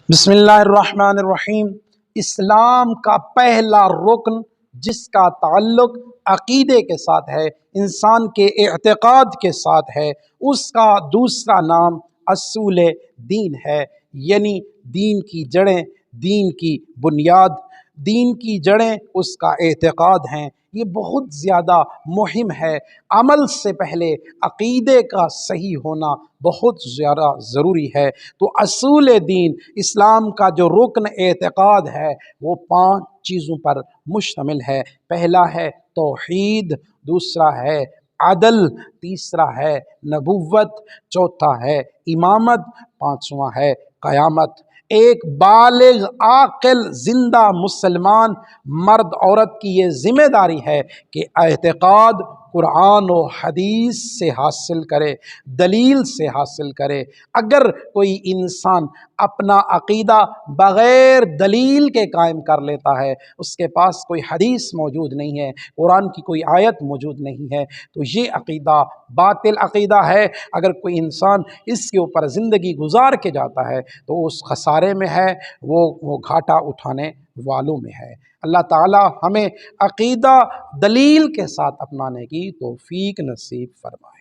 بسم اللہ الرحمن الرحیم۔ اسلام کا پہلا رکن جس کا تعلق عقیدے کے ساتھ ہے، انسان کے اعتقاد کے ساتھ ہے، اس کا دوسرا نام اصول دین ہے، یعنی دین کی جڑیں، دین کی بنیاد، دین کی جڑیں اس کا اعتقاد ہیں۔ یہ بہت زیادہ مہم ہے۔ عمل سے پہلے عقیدے کا صحیح ہونا بہت زیادہ ضروری ہے۔ تو اصول دین، اسلام کا جو رکن اعتقاد ہے، وہ 5 چیزوں پر مشتمل ہے۔ پہلا ہے توحید، دوسرا ہے عدل، تیسرا ہے نبوت، چوتھا ہے امامت، پانچواں ہے قیامت۔ ایک بالغ عاقل زندہ مسلمان مرد عورت کی یہ ذمہ داری ہے کہ اعتقاد قرآن و حدیث سے حاصل کرے، دلیل سے حاصل کرے۔ اگر کوئی انسان اپنا عقیدہ بغیر دلیل کے قائم کر لیتا ہے، اس کے پاس کوئی حدیث موجود نہیں ہے، قرآن کی کوئی آیت موجود نہیں ہے، تو یہ عقیدہ باطل عقیدہ ہے۔ اگر کوئی انسان اس کے اوپر زندگی گزار کے جاتا ہے تو اس خسارے میں ہے، وہ گھاٹا اٹھانے والوں میں ہے۔ اللہ تعالی ہمیں عقیدہ دلیل کے ساتھ اپنانے کی توفیق نصیب فرمائے۔